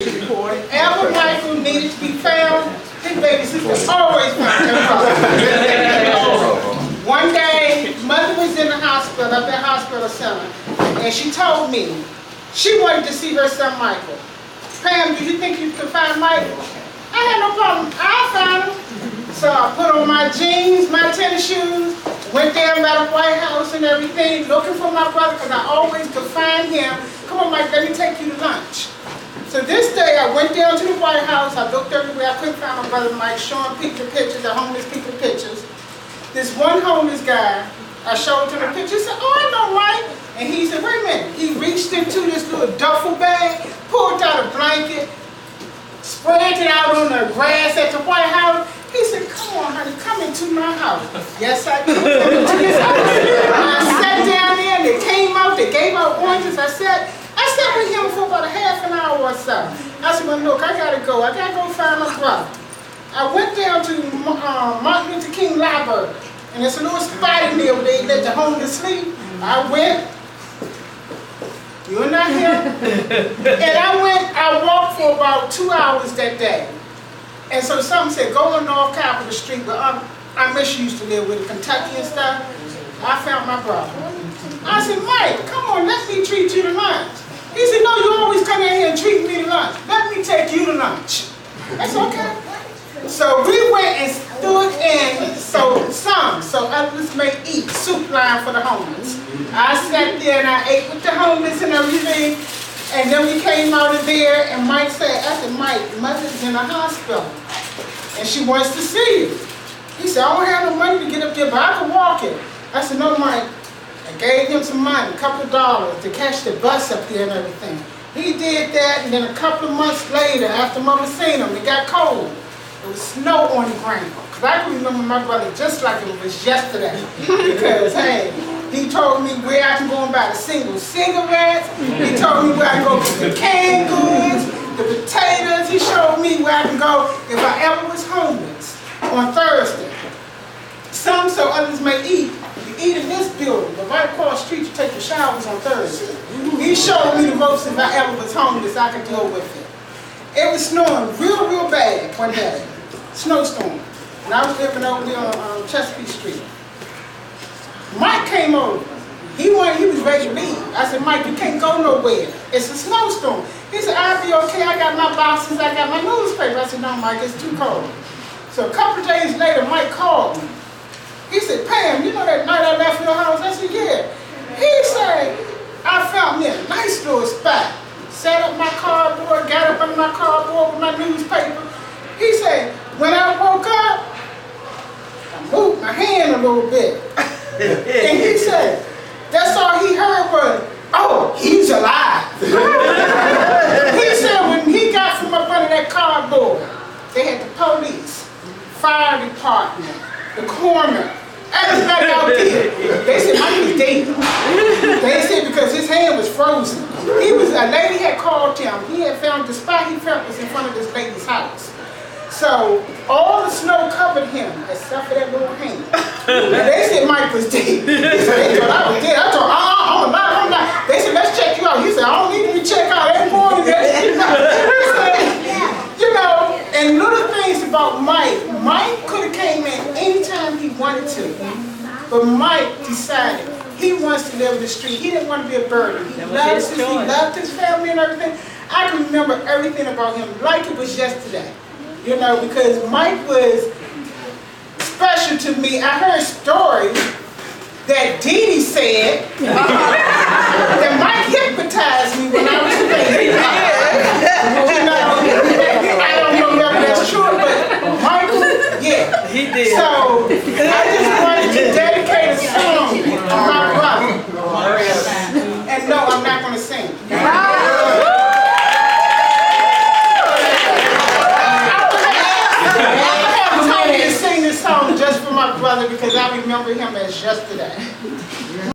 Ever Michael needed to be found, his baby sister always found him. One day, mother was in the hospital, up at hospital center, and she told me she wanted to see her son Michael. Pam, do you think you can find Michael? I had no problem. I found him. So I put on my jeans, my tennis shoes, went there by the White House and everything, looking for my brother, because I always could find him. Come on, Mike, let me take you to lunch. So this day, I went down to the White House. I looked everywhere. I couldn't find my brother Mike, showing people pictures, the homeless people pictures. This one homeless guy, I showed him the picture. He said, "Oh, I know Mike." And he said, "Wait a minute." He reached into this little duffel bag, pulled out a blanket, spread it out on the grass at the White House. He said, "Come on, honey, come into my house." Yes, I did. Come into his house. I sat down there, and they came out. They gave out oranges. I sat with him for about a half an hour or so. I said, "Well, look, I gotta go. I gotta go find my brother." I went down to Martin Luther King Library, and there's a little spot in there where they let the homeless sleep. I went. You're not here. And I walked for about 2 hours that day. And so something said, go on North Capitol Street, where I miss you used to live with, Kentucky and stuff. I found my brother. I said, "Mike, come on, let me treat you to lunch." He said, "No, you always come in here and treat me to lunch. Let me take you to lunch." That's okay. So we went and stood in, so others may eat, soup line for the homeless. I sat there and I ate with the homeless and everything. And then we came out of there, and Mike said, I said, "Mike, mother's in the hospital, and she wants to see you." He said, "I don't have no money to get up there, but I can walk it." I said, "No, Mike." I gave him some money, a couple of dollars, to catch the bus up there and everything. He did that, and then a couple of months later, after Mother seen him, it got cold. There was snow on the ground. Because I can remember my brother just like it was yesterday. Because, hey, he told me where I can go and buy the single cigarettes. He told me where I can go get the canned goods, the potatoes. He showed me where I can go if I ever was homeless on Thursday. Some so others may eat. You eat in this building, but right across the street you take your showers on Thursday. He showed me the ropes if I ever was homeless, I could deal with it. It was snowing real bad one day. Snowstorm. And I was living over there on Chesapeake Street. Mike came over. He was ready to leave. I said, "Mike, you can't go nowhere. It's a snowstorm." He said, "I'll be okay. I got my boxes. I got my newspaper." I said, "No, Mike, it's too cold." So a couple of days later, Mike called me. He said, "Pam, you know that night I left your house?" I said, "Yeah." He said, "I found me a nice little spot. Set up my cardboard, got up under my cardboard with my newspaper." He said, "When I woke up, I moved my hand a little bit." And he said, that's all he heard was, "Oh, he's alive." He said when he got from up under that cardboard, they had the police, fire department, the coroner, everybody out there. They said Mike was dead. They said because his hand was frozen. A lady had called him. He had found the spot he felt was in front of this lady's house. So all the snow covered him except for that little hand. And they said Mike was dead. They thought I was dead. I told I'm alive. They said, "Let's check you out." He said, "I don't need to be checked out anymore." You know, and little things about Mike. Mike could have came in anytime he wanted to. But Mike decided he wants to live in the street. He didn't want to be a burden. He loved his family and everything. I can remember everything about him like it was yesterday. You know, because Mike was special to me. I heard stories that Dee Dee said that Mike hypnotized me when I was a baby. You know, I don't know whether that's true, but Michael, yeah. He did. So